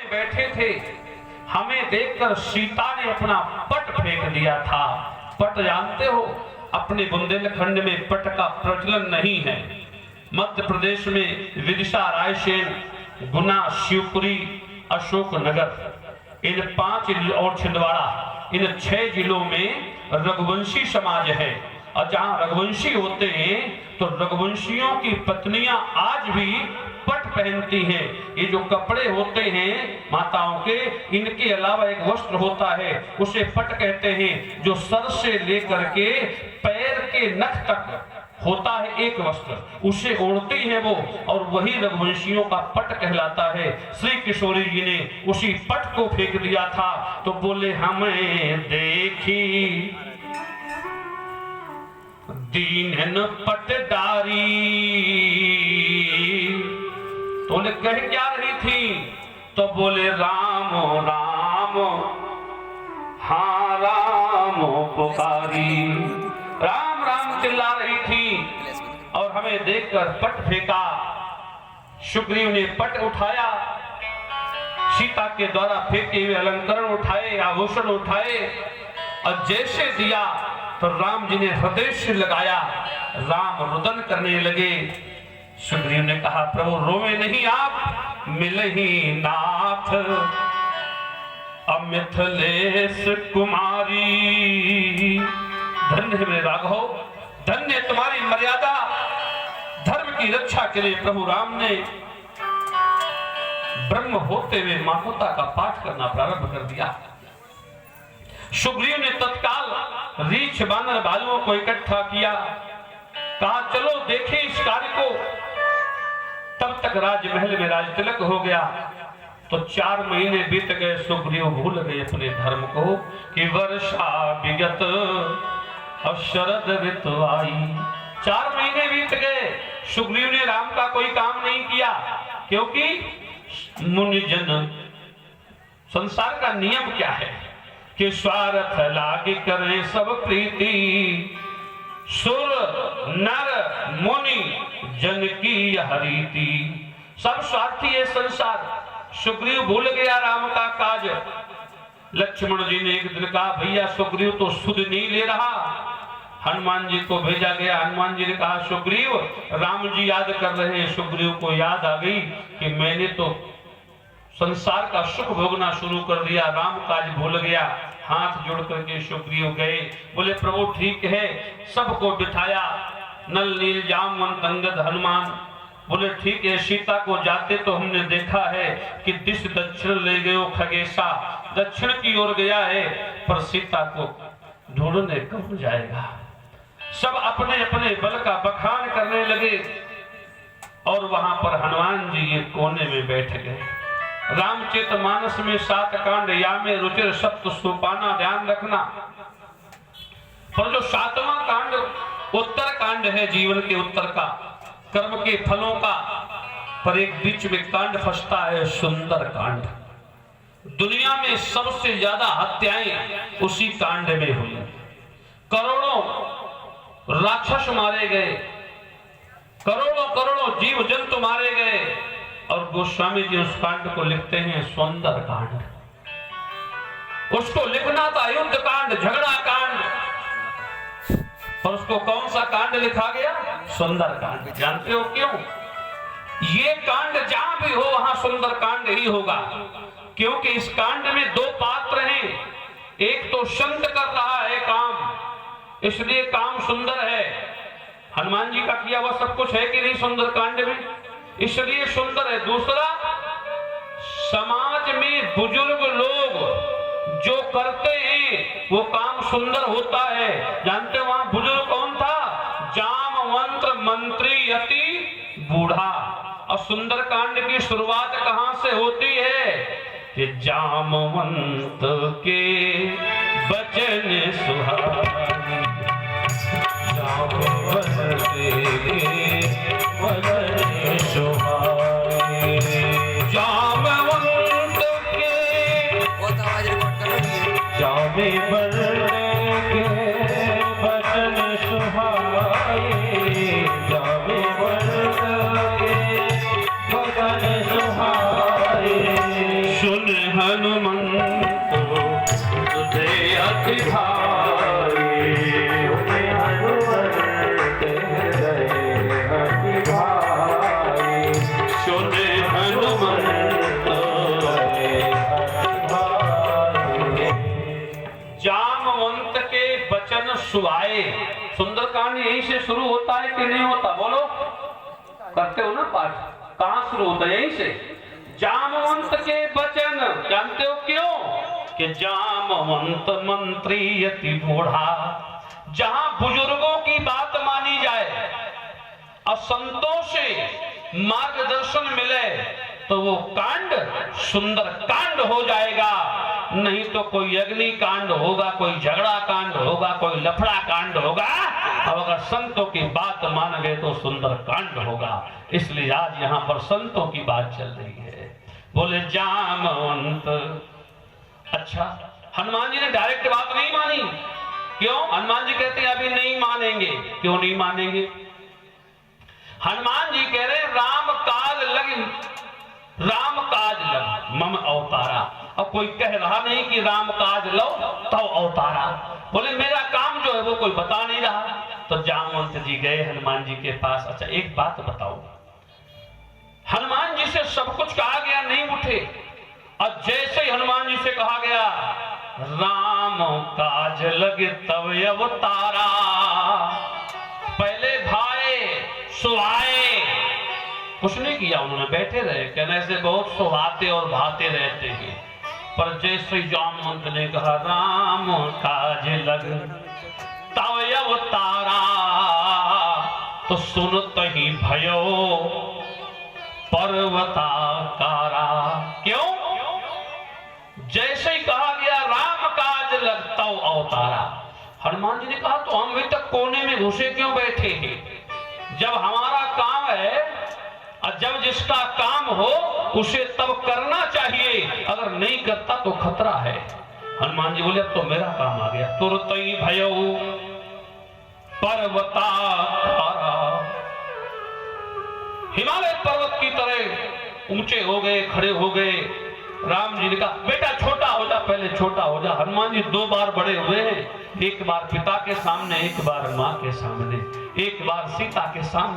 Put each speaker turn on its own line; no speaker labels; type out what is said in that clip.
बैठे थे, हमें देखकर सीता ने अपना पट फेंक दिया था। पट जानते हो, अपने बुंदेलखंड में पट का प्रचलन नहीं है। मध्य प्रदेश में विदिशा, रायसेन, गुना, शिवपुरी, अशोकनगर, इन 5 और छिंदवाड़ा, इन 6 जिलों में रघुवंशी समाज है। और जहां रघुवंशी होते हैं तो रघुवंशियों की पत्नियां आज भी पट पहनती हैं। ये जो कपड़े होते हैं माताओं के, इनके अलावा एक वस्त्र होता है, उसे पट कहते हैं, जो सर से लेकर के पैर के नख तक होता है एक वस्त्र, उसे ओढ़ती है वो, और वही रघुवंशियों का पट कहलाता है। श्री किशोरी जी ने उसी पट को फेंक दिया था, तो बोले हमें देखी दीन पटदारी। तो बोले कह क्या रही थी? तो बोले राम राम, हाँ राम पुकारी। राम राम चिल्ला रही थी और हमें देखकर पट फेंका। सुग्रीव ने पट उठाया, सीता के द्वारा फेंके हुए अलंकरण उठाए, आभूषण उठाए, और जैसे दिया तो राम जी ने हृदय से लगाया। राम रुदन करने लगे। सुग्रीव ने कहा प्रभु रोवे नहीं आप, मिले ही नाथ अमिथिलेश कुमारी। धन्य है मेरे राघव, धन्य तुम्हारी मर्यादा। धर्म की रक्षा के लिए प्रभु राम ने ब्रह्म होते हुए माहुता का पाठ करना प्रारंभ कर दिया। सुग्रीव ने तत्काल रीछ बानर भालुओं को इकट्ठा किया, कहा चलो देखें इस कार्य को। तब तक राजमहल में राज तिलक हो गया। तो 4 महीने बीत गए, सुग्रीव भूल गए अपने धर्म को कि वर्षा विगत और शरद ऋतु आई। 4 महीने बीत गए, सुग्रीव ने राम का कोई काम नहीं किया, क्योंकि मुनिजन संसार का नियम क्या है कि स्वार्थ लागे करें सब प्रीति, सुर नर मुनि जन की हरीति। सब स्वार्थी है संसार। सुग्रीव भूल गया राम का काज। लक्ष्मण जी ने एक दिन कहा भैया सुग्रीव तो सुध नहीं ले रहा। हनुमान जी को भेजा गया। हनुमान जी ने कहा सुग्रीव, राम जी याद कर रहे हैं। सुग्रीव को याद आ गई कि मैंने तो संसार का सुख भोगना शुरू कर दिया, राम काज भूल गया। हाथ जोड़ करके सुग्रीव गए, बोले प्रभु ठीक है। सबको बिठाया, नल नील जामवंत अंगद हनुमान। बोले ठीक है, सीता को जाते तो हमने देखा है कि दिश दक्षिण ले गए खगेशा, दक्षिण की ओर गया है, पर सीता को ढूंढने कब जाएगा। सब अपने अपने बल का बखान करने लगे और वहां पर हनुमान जी ये कोने में बैठ गए। रामचरितमानस में 7 कांड, या में रुचिर सप्त सोपाना, ध्यान रखना। पर जो 7वां कांड उत्तर कांड है, जीवन के उत्तर का, कर्म के फलों का, पर एक बीच में कांड फंसता है, सुंदर कांड। दुनिया में सबसे ज्यादा हत्याएं उसी कांड में हुई। करोड़ों राक्षस मारे गए, करोड़ों करोड़ों जीव जंतु मारे गए, और गोस्वामी जी उस कांड को लिखते हैं सुंदर कांड। उसको लिखना था युद्ध कांड, झगड़ा कांड, पर उसको कौन सा कांड लिखा गया? सुंदर कांड। जानते हो क्यों? ये कांड जहां भी हो वहां सुंदर कांड ही होगा, क्योंकि इस कांड में 2 पात्र हैं। एक तो संत कर रहा है काम, इसलिए काम सुंदर है। हनुमान जी का किया हुआ सब कुछ है कि नहीं सुंदर कांड में, इसलिए सुंदर है। दूसरा, समाज में बुजुर्ग लोग जो करते हैं वो काम सुंदर होता है। जानते हो वहां बुजुर्ग कौन था? जामवंत मंत्री अति बूढ़ा। और सुंदर कांड की शुरुआत कहां से होती है कि जामवंत के बचन सुहाने, जामवंत के बचन सुहाने, जामवंत के जामे बरने के बचन सुहाए, जामे बरने के बचन सुहाए। सुन हनुमंत तुझे अति भाई, सुने हनुमंत जामवंत के वचन सुहाए। सुंदरकांड यहीं से शुरू होता है कि नहीं होता? बोलो, करते हो ना पाठ? कहां शुरू होता है? यहीं से। जामवंत के वचन, जानते हो क्यों? कि जामवंत मंत्री अति मूढ़ा। जहां बुजुर्गों की बात मानी जाए और संतों से मार्गदर्शन मिले तो वो कांड सुंदर कांड हो जाएगा। नहीं तो कोई अग्नि कांड होगा, कोई झगड़ा कांड होगा, कोई लफड़ा कांड होगा। अब अगर संतों की बात मान गए तो सुंदर कांड होगा। इसलिए आज यहाँ पर संतों की बात चल रही है। बोले जामवंत। अच्छा, हनुमान जी ने डायरेक्ट बात नहीं मानी। क्यों? हनुमान जी कहते हैं अभी नहीं मानेंगे। क्यों नहीं मानेंगे? हनुमान जी कह रहे राम काज लग मम अवतारा। अब कोई कह रहा नहीं कि राम काज लो तो अवतारा। बोले मेरा काम जो है वो कोई बता नहीं रहा। तो जामवंत जी गए हनुमान जी के पास। अच्छा, एक बात बताओ, हनुमान जी से सब कुछ कहा गया, नहीं उठे। और जैसे ही हनुमान जी से कहा गया राम काज लगे तब अवतारा, पहले भाई सुहाए, कुछ नहीं किया उन्होंने, बैठे रहे। कहने से बहुत सुहाते और भाते रहते हैं। पर जैसे जामवंत ने कहा राम काज लग तब अवतारा, तो सुनत ही भयो पर्वताकारा। क्यों? जैसे ही कहा गया राम काज लग तब अवतारा, हनुमान जी ने कहा तो हम अभी तक कोने में घुसे क्यों बैठे हैं? जब हमारा काम है और जब जिसका काम हो उसे तब करना चाहिए, अगर नहीं करता तो खतरा है। हनुमान जी बोले अब तो मेरा काम आ गया। तुरत ही भयो पर्वताकारा, हिमालय पर्वत की तरह ऊंचे हो गए, खड़े हो गए। राम जी ने कहा बेटा छोटा हो जा, पहले छोटा हो जा। हनुमान जी 2 बार बड़े हुए हैं, एक बार पिता के सामने, एक बार मां के सामने, एक बार सीता के सामने।